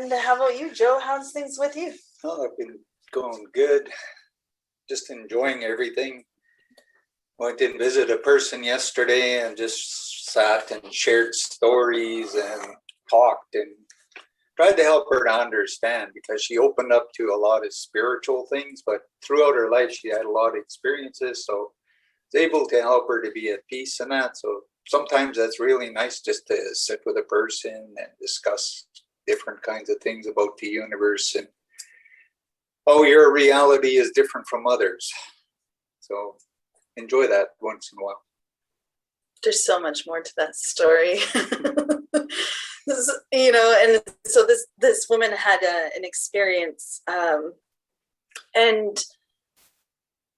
And how about you, Joe? How's things with you? Oh, I've been going good. Just enjoying everything. Went and visited a person yesterday and just sat and shared stories and talked and tried to help her to understand, because she opened up to a lot of spiritual things, but throughout her life she had a lot of experiences, so I was able to help her to be at peace in that. So sometimes that's really nice, just to sit with a person and discuss different kinds of things about the universe and your reality is different from others. So enjoy that once in a while. There's so much more to that story. And so this woman had an experience, and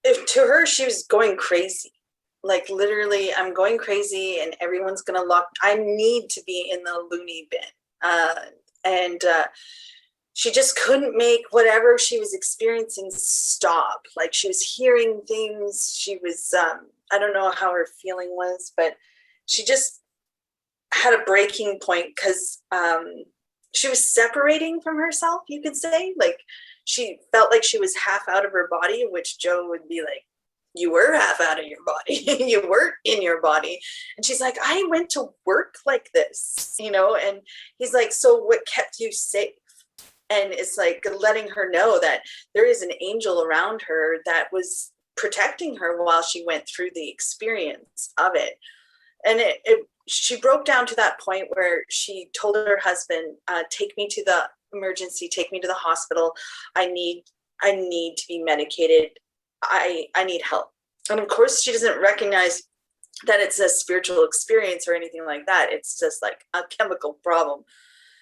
to her, she was going crazy. Like, literally, I'm going crazy and everyone's going to I need to be in the loony bin. And she just couldn't make whatever she was experiencing stop. Like, she was hearing things. She was, I don't know how her feeling was, but she just had a breaking point, because she was separating from herself, you could say. Like, she felt like she was half out of her body, which Joe would be like, you were half out of your body. You weren't in your body. And she's like, I went to work like this, and he's like, so what kept you safe? And it's like letting her know that there is an angel around her that was protecting her while she went through the experience of it. And she broke down to that point where she told her husband, take me to the emergency, take me to the hospital. I need to be medicated. I need help. And of course, she doesn't recognize that it's a spiritual experience or anything like that. It's just like a chemical problem.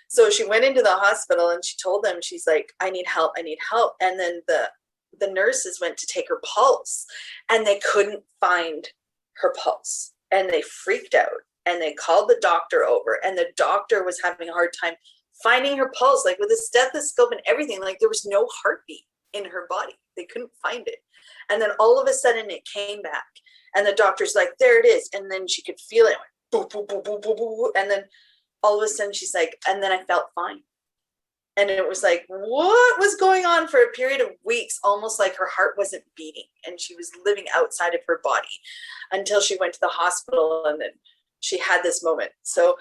So she went into the hospital and she told them, she's like, I need help. And then the nurses went to take her pulse and they couldn't find her pulse, and they freaked out and they called the doctor over, and the doctor was having a hard time finding her pulse, like with a stethoscope and everything. Like, there was no heartbeat in her body. They couldn't find it. And then all of a sudden it came back, and the doctor's like, there it is. And then she could feel it. Boop, boop, boop, boop, boop, boop. And then all of a sudden she's like, and then I felt fine. And it was like, what was going on for a period of weeks? Almost like her heart wasn't beating and she was living outside of her body, until she went to the hospital, and then she had this moment. So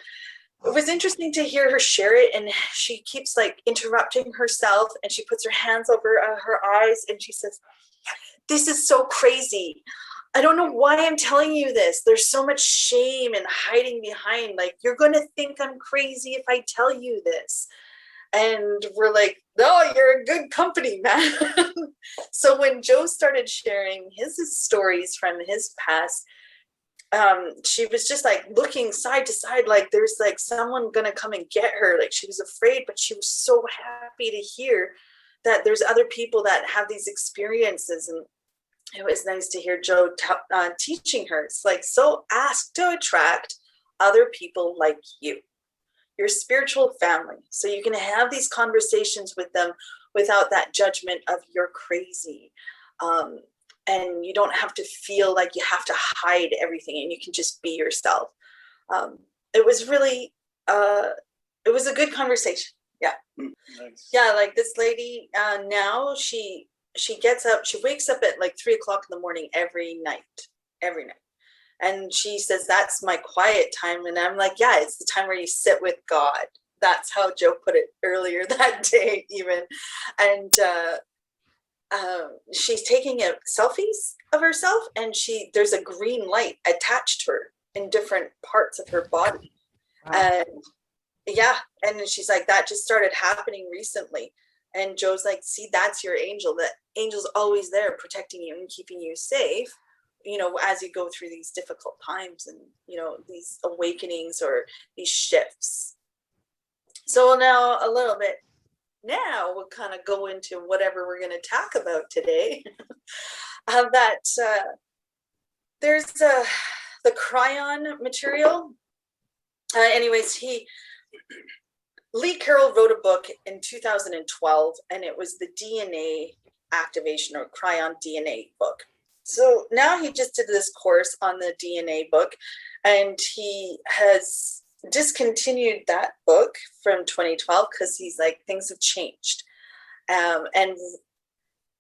it was interesting to hear her share it. And she keeps like interrupting herself, and she puts her hands over her eyes and she says, this is so crazy. I don't know why I'm telling you this. There's so much shame and hiding behind. Like, you're going to think I'm crazy if I tell you this. And we're like, no, you're a good company, man. So when Joe started sharing his stories from his past, she was just like looking side to side, like there's like someone going to come and get her. Like, she was afraid, but she was so happy to hear that there's other people that have these experiences. And it was nice to hear Joe teaching her. It's like, so ask to attract other people like you, your spiritual family, so you can have these conversations with them without that judgment of you're crazy. And you don't have to feel like you have to hide everything, and you can just be yourself. It was really, it was a good conversation. Yeah. Nice. Yeah. Like, this lady, now she gets up, she wakes up at like 3:00 in the morning every night. And she says, that's my quiet time. And I'm like, yeah, it's the time where you sit with God. That's how Joe put it earlier that day, even. And she's taking selfies of herself, and there's a green light attached to her in different parts of her body. Wow. And yeah, and she's like, that just started happening recently. And Joe's like, see, that's your angel. That angel's always there protecting you and keeping you safe, as you go through these difficult times and, these awakenings or these shifts. So now we'll kind of go into whatever we're going to talk about today. There's the cryon material. Lee Carroll wrote a book in 2012, and it was the DNA activation or cryon DNA book. So now he just did this course on the DNA book, and he has discontinued that book from 2012 because he's like, things have changed. And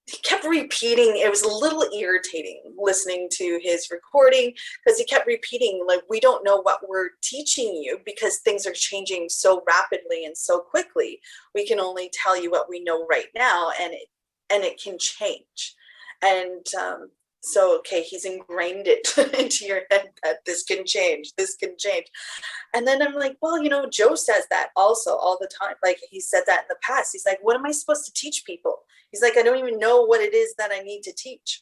he kept repeating, it was a little irritating listening to his recording because he kept repeating, like, we don't know what we're teaching you because things are changing so rapidly and so quickly. We can only tell you what we know right now, and it can change. And so, okay, he's ingrained it into your head that this can change. And then I'm like, well, Joe says that also all the time. Like, he said that in the past. He's like, what am I supposed to teach people? He's like, I don't even know what it is that I need to teach,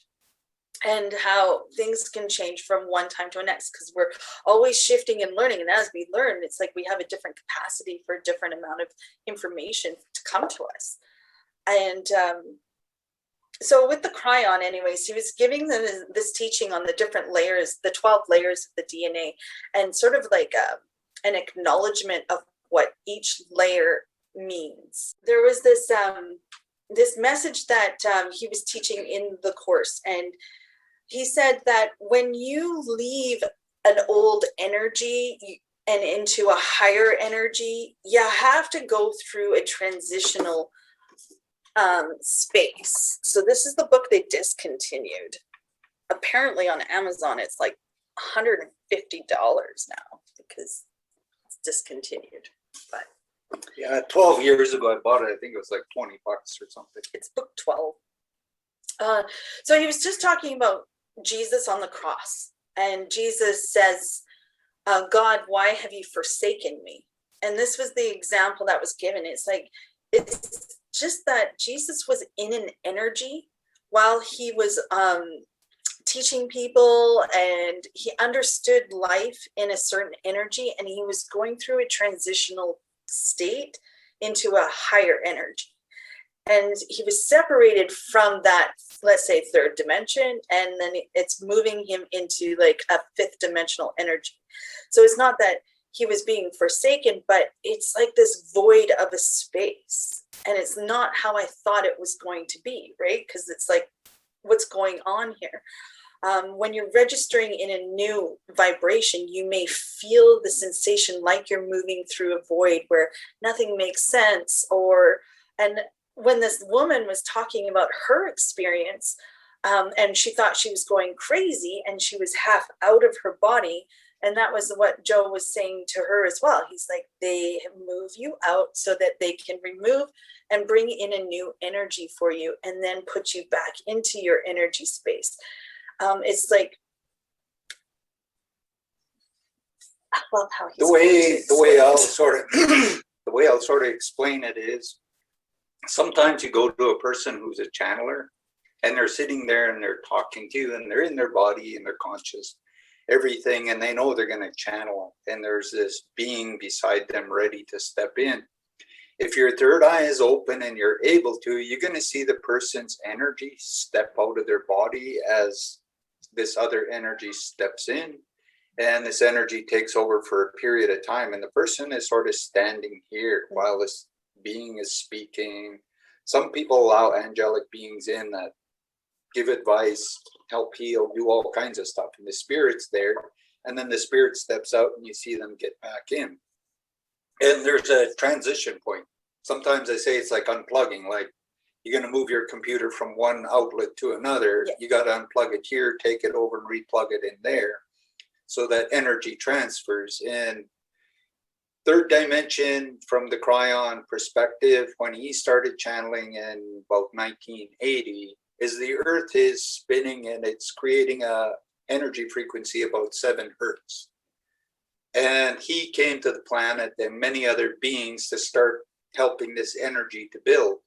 and how things can change from one time to the next because we're always shifting and learning. And as we learn, it's like we have a different capacity for a different amount of information to come to us. And so with the Cryon, anyways, he was giving them this teaching on the different layers, the 12 layers of the DNA, and sort of like an acknowledgement of what each layer means. There was this message that he was teaching in the course, and he said that when you leave an old energy and into a higher energy, you have to go through a transitional space. So this is the book they discontinued. Apparently on Amazon it's like $150 now because it's discontinued. But yeah, 12 years ago I bought it. I think it was like $20 or something. It's book 12. So he was just talking about Jesus on the cross, and Jesus says, God, why have you forsaken me? And this was the example that was given. It's like, it's just that Jesus was in an energy while he was teaching people, and he understood life in a certain energy, and he was going through a transitional state into a higher energy. And he was separated from that, let's say, third dimension, and then it's moving him into like a fifth dimensional energy. So it's not that he was being forsaken, but it's like this void of a space. And it's not how I thought it was going to be, right? Because it's like, what's going on here? When you're registering in a new vibration, you may feel the sensation like you're moving through a void where nothing makes sense. And when this woman was talking about her experience, and she thought she was going crazy and she was half out of her body. And that was what Joe was saying to her as well. He's like, they move you out so that they can remove and bring in a new energy for you and then put you back into your energy space. It's like, I love how he's the way I'll sort of explain it is, sometimes you go to a person who's a channeler and they're sitting there and they're talking to you and they're in their body and they're conscious, everything, and they know they're going to channel, and there's this being beside them ready to step in. If your third eye is open and you're able to, you're going to see the person's energy step out of their body as this other energy steps in, and this energy takes over for a period of time, and the person is sort of standing here while this being is speaking. Some people allow angelic beings in that give advice, help heal, do all kinds of stuff, and the spirit's there, and then the spirit steps out and you see them get back in. And there's a transition point. Sometimes I say it's like unplugging, like you're going to move your computer from one outlet to another. Yeah. You got to unplug it here, take it over and replug it in there, so that energy transfers. And third dimension, from the Cryon perspective, when he started channeling in about 1980, is the earth is spinning and it's creating a energy frequency about 7 hertz. And he came to the planet and many other beings to start helping this energy to build.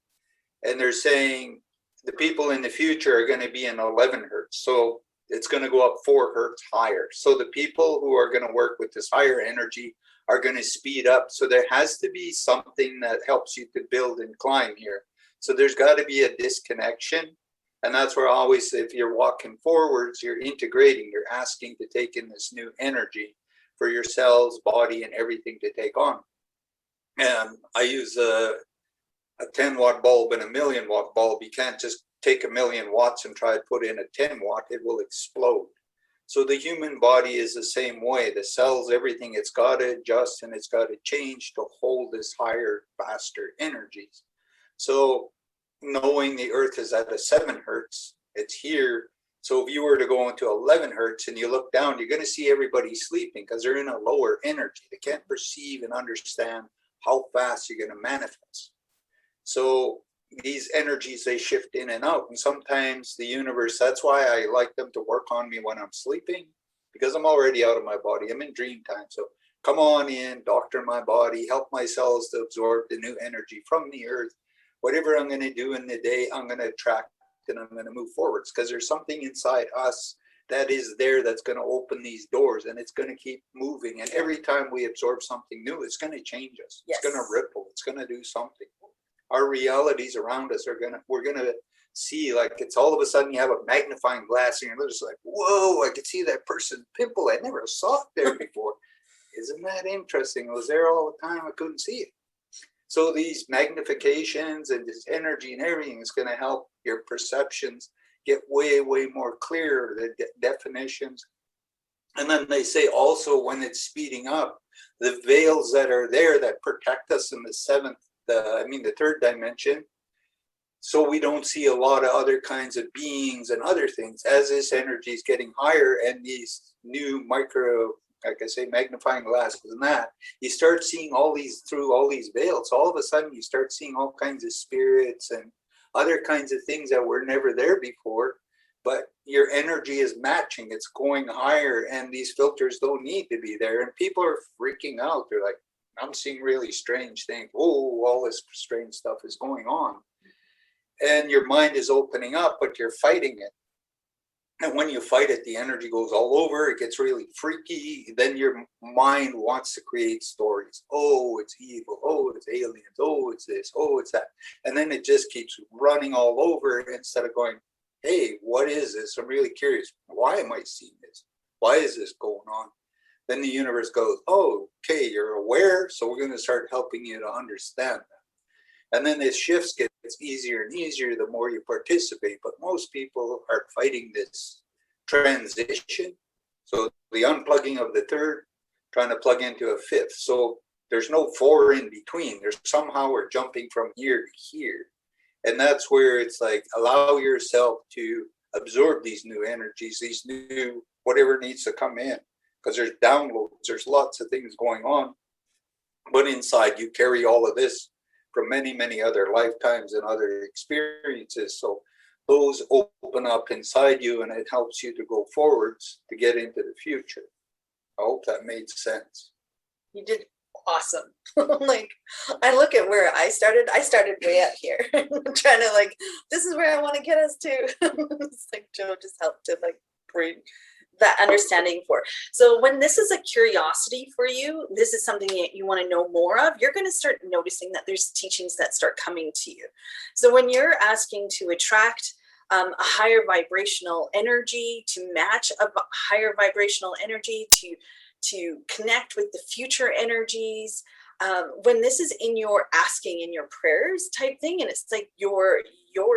And they're saying the people in the future are going to be in 11 hertz. So it's going to go up 4 hertz higher. So the people who are going to work with this higher energy are going to speed up. So there has to be something that helps you to build and climb here. So there's got to be a disconnection. And that's where I always say, if you're walking forwards, you're integrating, you're asking to take in this new energy for your cells, body, and everything to take on. And I use a 10-watt bulb and a 1,000,000-watt bulb. You can't just take 1,000,000 watts and try to put in a 10-watt, it will explode. So the human body is the same way. The cells, everything, it's got to adjust and it's got to change to hold this higher, faster energies. So knowing the earth is at a 7 hertz, it's here. So if you were to go into 11 hertz and you look down, you're going to see everybody sleeping because they're in a lower energy. They can't perceive and understand how fast you're going to manifest. So these energies, they shift in and out. And sometimes the universe, that's why I like them to work on me when I'm sleeping, because I'm already out of my body. I'm in dream time. So come on in, doctor my body, help my cells to absorb the new energy from the earth. Whatever I'm going to do in the day, I'm going to attract and I'm going to move forwards, because there's something inside us that is there that's going to open these doors, and it's going to keep moving. And every time we absorb something new, it's going to change us. Yes. It's going to ripple. It's going to do something. Our realities around us we're going to see, like, it's all of a sudden you have a magnifying glass and you're just like, whoa, I could see that person's pimple. I never saw it there before. Isn't that interesting? It was there all the time. I couldn't see it. So these magnifications and this energy and everything is going to help your perceptions get way, way more clear, the definitions. And then they say also, when it's speeding up, the veils that are there that protect us in the third dimension, so we don't see a lot of other kinds of beings and other things. As this energy is getting higher and these new micro, like I say, magnifying glasses and that, you start seeing all these through all these veils. All of a sudden you start seeing all kinds of spirits and other kinds of things that were never there before, but your energy is matching. It's going higher, and these filters don't need to be there. And people are freaking out. They're like, I'm seeing really strange things. Oh, all this strange stuff is going on. And your mind is opening up, but you're fighting it. And when you fight it, the energy goes all over. It gets really freaky. Then your mind wants to create stories. Oh, it's evil. Oh, it's aliens. Oh, it's this. Oh, it's that. And then it just keeps running all over instead of going, hey, what is this? I'm really curious. Why am I seeing this? Why is this going on? Then the universe goes, oh, okay, you're aware. So we're going to start helping you to understand that. And then this shifts gets easier and easier the more you participate. But most people are fighting this transition. So the unplugging of the third, trying to plug into a fifth. So there's no 4 in between. There's somehow we're jumping from here to here. And that's where it's like, allow yourself to absorb these new energies, these new, whatever needs to come in. Because there's downloads, there's lots of things going on. But inside you carry all of this from many, many other lifetimes and other experiences. So those open up inside you, and it helps you to go forwards to get into the future. I hope that made sense. You did awesome. Like, I look at where I started way up here. Trying to, like, this is where I want to get us to. It's like Joe just helped to, like, bring that understanding for. So when this is a curiosity for you, this is something that you want to know more of, you're going to start noticing that there's teachings that start coming to you. So when you're asking to attract a higher vibrational energy, to match a higher vibrational energy, to connect with the future energies, when this is in your asking, in your prayers type thing, and it's like your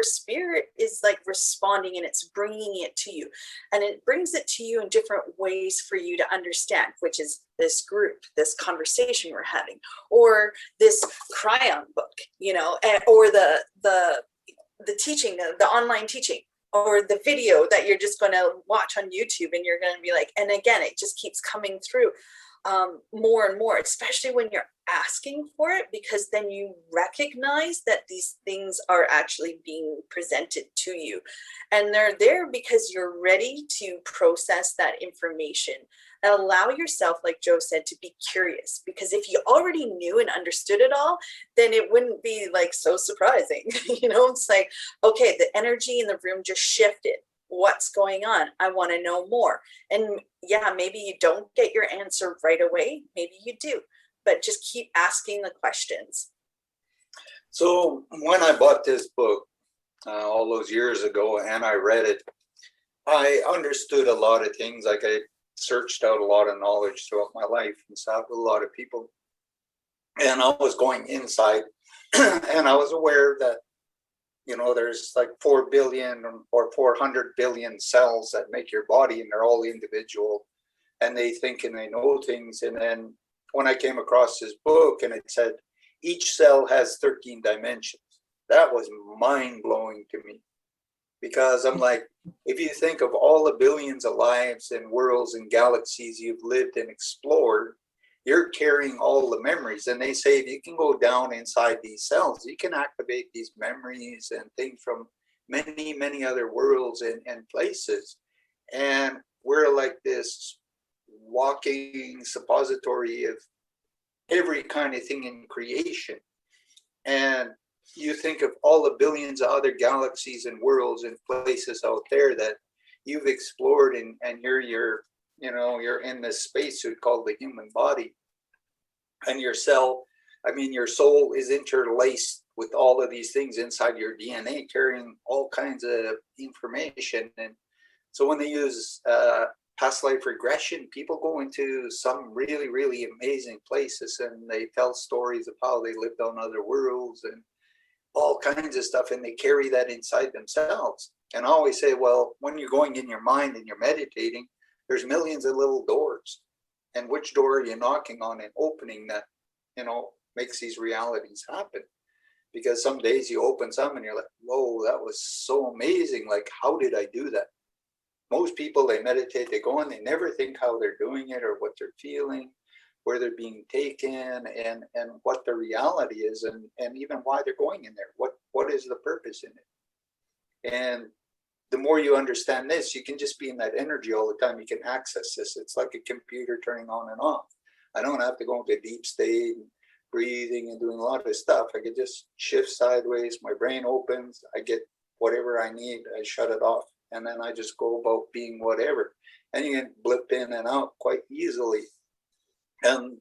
spirit is like responding and it's bringing it to you, and it brings it to you in different ways for you to understand, which is this group, this conversation we're having, or this cryon book, or the teaching, the online teaching, or the video that you're just going to watch on YouTube, and you're going to be like, and again, it just keeps coming through more and more, especially when you're asking for it, because then you recognize that these things are actually being presented to you, and they're there because you're ready to process that information. And allow yourself, like Joe said, to be curious, because if you already knew and understood it all, then it wouldn't be like so surprising. It's like, okay, the energy in the room just shifted. What's going on? I want to know more. And yeah, maybe you don't get your answer right away. Maybe you do, but just keep asking the questions. So when I bought this book all those years ago and I read it, I understood a lot of things. Like, I searched out a lot of knowledge throughout my life and sat with a lot of people. And I was going inside and I was aware that there's like 4 billion or 400 billion cells that make your body, and they're all individual, and they think and they know things. And then when I came across this book and it said each cell has 13 dimensions, that was mind blowing to me, because I'm like, if you think of all the billions of lives and worlds and galaxies you've lived and explored, you're carrying all the memories. And they say if you can go down inside these cells, you can activate these memories and things from many, many other worlds and places. And we're like this walking suppository of every kind of thing in creation. And you think of all the billions of other galaxies and worlds and places out there that you've explored, and you're in this spacesuit called the human body. And your soul is interlaced with all of these things inside your DNA, carrying all kinds of information. And so when they use past life regression, people go into some really, really amazing places, and they tell stories of how they lived on other worlds and all kinds of stuff, and they carry that inside themselves. And I always say, well, when you're going in your mind and you're meditating, there's millions of little doors. And which door are you knocking on and opening that, makes these realities happen? Because some days you open some and you're like, whoa, that was so amazing. Like, how did I do that? Most people, they meditate, they go in, they never think how they're doing it or what they're feeling, where they're being taken, and what the reality is, and even why they're going in there. What is the purpose in it? And the more you understand this, you can just be in that energy all the time. You can access this. It's like a computer turning on and off. I don't have to go into deep state and breathing and doing a lot of stuff. I could just shift sideways. My brain opens. I get whatever I need. I shut it off. And then I just go about being whatever. And you can blip in and out quite easily. And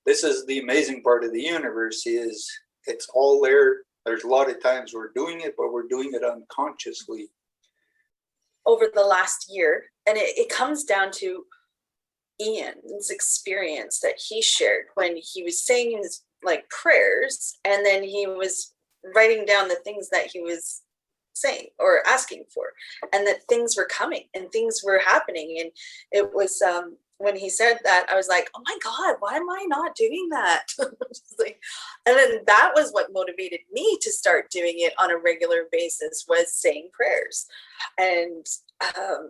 this is the amazing part of the universe, is it's all there. There's a lot of times we're doing it, but we're doing it unconsciously. Over the last year, and it comes down to Ian's experience that he shared when he was saying his prayers, and then he was writing down the things that he was saying or asking for, and that things were coming and things were happening. And it was when he said that, I was like, oh my God, why am I not doing that? And then that was what motivated me to start doing it on a regular basis, was saying prayers. And I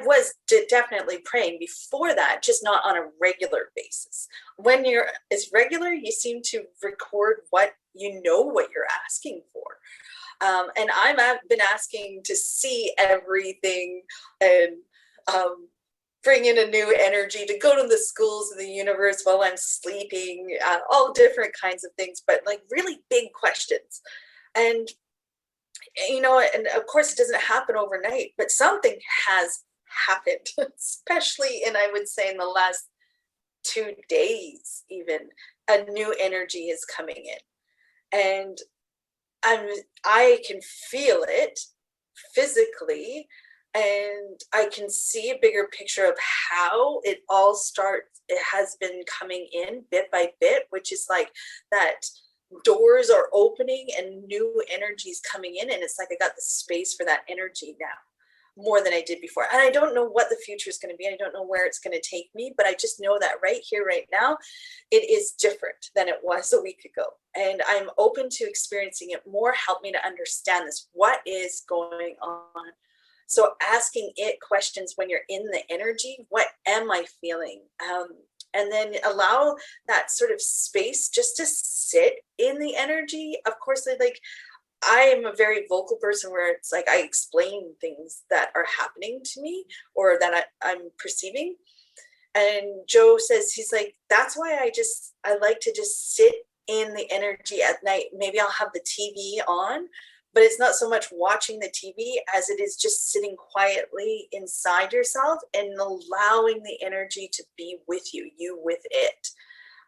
was definitely praying before that, just not on a regular basis. When it's regular, you seem to record what you're asking for. And I've been asking to see everything, and bring in a new energy, to go to the schools of the universe while I'm sleeping, all different kinds of things, but really big questions. And and of course it doesn't happen overnight, but something has happened, especially I would say in the last 2 days, even a new energy is coming in, and I can feel it physically, and I can see a bigger picture of how it all starts. It has been coming in bit by bit, which is like that doors are opening and new energies coming in, and it's like I got the space for that energy now more than I did before. And I don't know what the future is going to be. I don't know where it's going to take me, but I just know that right here, right now, it is different than it was a week ago. And I'm open to experiencing it more. Help me to understand this. What is going on? So asking it questions when you're in the energy, what am I feeling? And then allow that sort of space just to sit in the energy. Of course, I am a very vocal person, where it's like I explain things that are happening to me or that I'm perceiving. And Joe says, he's like, that's why I like to just sit in the energy at night. Maybe I'll have the TV on, but it's not so much watching the TV as it is just sitting quietly inside yourself and allowing the energy to be with you with it.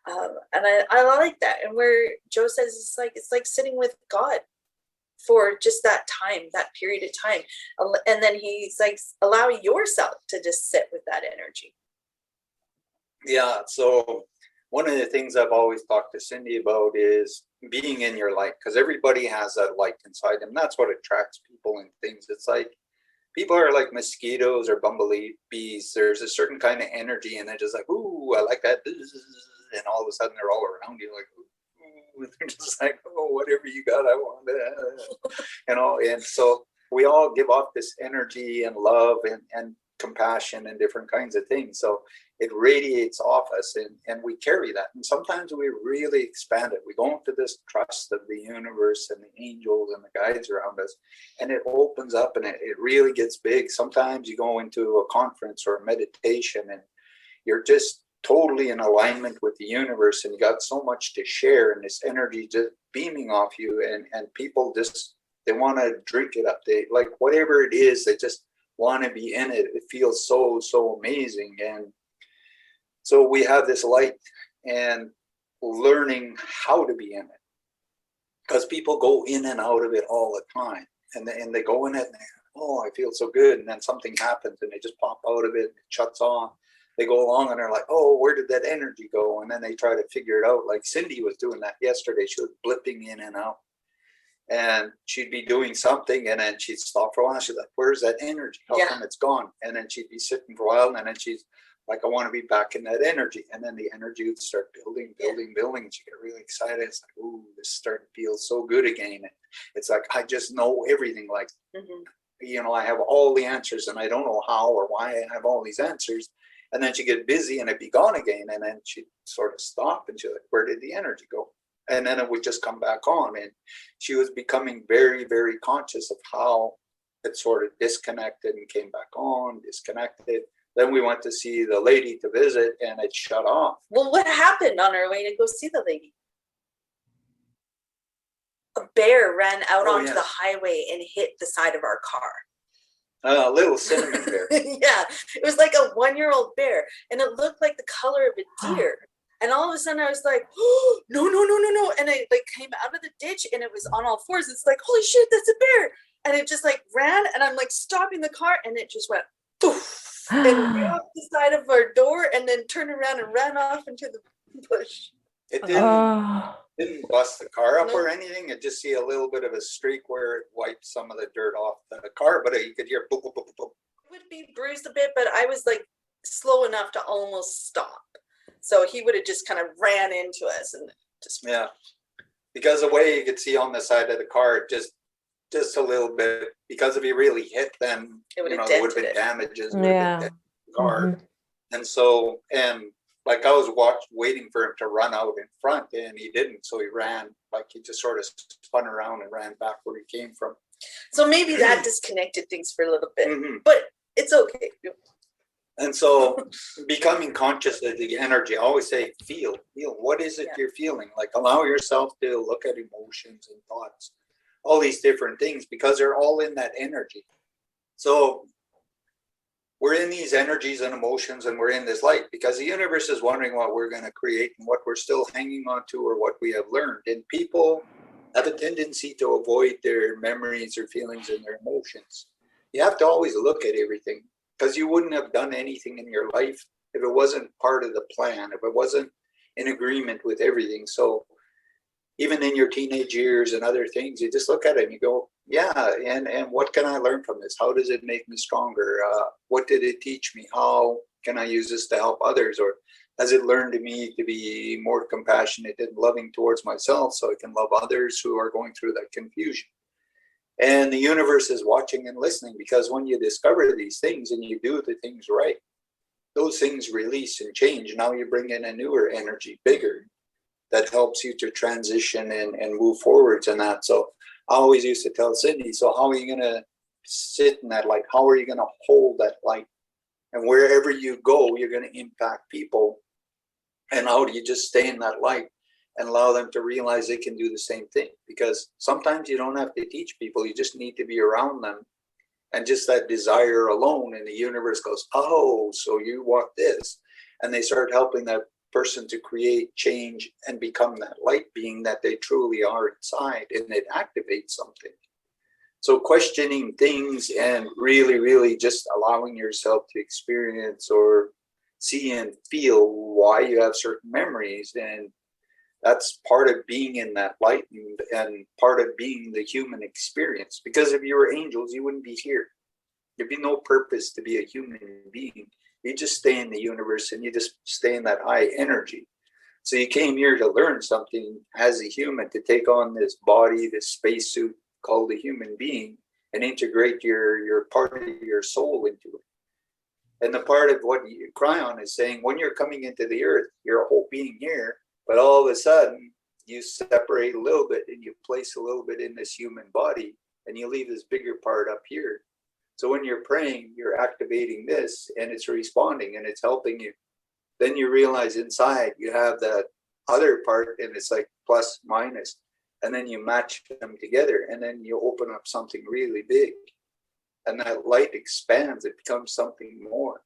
And I like that. And where Joe says it's like sitting with God for just that time, that period of time. And then he's like, allow yourself to just sit with that energy. Yeah. So one of the things I've always talked to Cindy about is being in your light, because everybody has that light inside them. That's what attracts people and things. It's like people are like mosquitoes or bumblebees. There's a certain kind of energy, and they're just like, ooh, I like that. And all of a sudden, they're all around you, like, ooh, and they're just like, oh, whatever you got, I want that. And so we all give off this energy and love and compassion and different kinds of things. So it radiates off us, and we carry that. And sometimes we really expand it. We go into this trust of the universe and the angels and the guides around us, and it opens up and it really gets big. Sometimes you go into a conference or a meditation and you're just totally in alignment with the universe, and you got so much to share, and this energy just beaming off you, and people just, they want to drink it up. They like whatever it is, they just want to be in it. It feels so amazing. And so we have this light and learning how to be in it, because people go in and out of it all the time, and they go in it and oh, I feel so good, and then something happens and they just pop out of it, it shuts off. They go along and they're like, oh, where did that energy go? And then they try to figure it out. Like Cindy was doing that yesterday. She was blipping in and out, and she'd be doing something, and then she'd stop for a while. She's like, where's that energy? How come it's gone? And then she'd be sitting for a while, and then she's like, I want to be back in that energy. And then the energy would start building. And she get really excited. It's like, ooh, this starting to feel so good again. And it's like, I just know everything. Like, I have all the answers, and I don't know how or why I have all these answers. And then she'd get busy and it'd be gone again. And then she'd sort of stop, and she's like, where did the energy go? And then it would just come back on. And she was becoming very, very conscious of how it sort of disconnected and came back on, disconnected. Then we went to see the lady to visit, and it shut off. Well, what happened on our way to go see the lady? A bear ran out onto the highway and hit the side of our car. A little cinnamon bear. Yeah, it was like a 1-year-old bear, and it looked like the color of a deer. And all of a sudden I was like, oh, no. And I like came out of the ditch, and it was on all fours. It's like, holy shit, that's a bear. And it just like ran, and I'm like stopping the car, and it just went poof and right off the side of our door, and then turned around and ran off into the bush. It didn't bust the car up or anything. It just see a little bit of a streak where it wiped some of the dirt off the car, but you could hear boop, boop, boop, boop. It would be bruised a bit, but I was like slow enough to almost stop. So he would have just kind of ran into us and just because the way you could see on the side of the car, just a little bit, because if he really hit, then there would have been damages to the car. And so, and like I was waiting for him to run out in front, and he didn't. So he ran, like he just sort of spun around and ran back where he came from. So maybe that disconnected things for a little bit, but it's okay. And so becoming conscious of the energy, I always say, feel, what is it you're feeling? Like allow yourself to look at emotions and thoughts, all these different things, because they're all in that energy. So we're in these energies and emotions, and we're in this light because the universe is wondering what we're going to create and what we're still hanging on to or what we have learned. And people have a tendency to avoid their memories or feelings and their emotions. You have to always look at everything, because you wouldn't have done anything in your life if it wasn't part of the plan, if it wasn't in agreement with everything. So even in your teenage years and other things, you just look at it and you go, yeah, and what can I learn from this? How does it make me stronger? What did it teach me? How can I use this to help others? Or has it learned me to be more compassionate and loving towards myself so I can love others who are going through that confusion? And the universe is watching and listening, because when you discover these things and you do the things right, those things release and change. Now you bring in a newer energy, bigger, that helps you to transition and move forwards and that. So I always used to tell Cindy, so how are you going to sit in that light? How are you going to hold that light? And wherever you go, you're going to impact people. And how do you just stay in that light and allow them to realize they can do the same thing? Because sometimes you don't have to teach people. You just need to be around them. And just that desire alone, and the universe goes, oh, so you want this. And they start helping that person to create change and become that light being that they truly are inside, and it activates something. So questioning things and really just allowing yourself to experience or see and feel why you have certain memories, and That's part of being in that light and part of being the human experience. Because if you were angels, you wouldn't be here. There'd be no purpose to be a human being. You just stay in the universe and you just stay in that high energy. So you came here to learn something as a human, to take on this body, this spacesuit called a human being, and integrate your part of your soul into it. And the part of what you cry on is saying, when you're coming into the earth, you're a whole being here, but all of a sudden you separate a little bit and you place a little bit in this human body and you leave this bigger part up here. So when you're praying, you're activating this and it's responding and it's helping you. Then you realize inside you have that other part and it's like plus minus, and then you match them together and then you open up something really big. And that light expands, it becomes something more.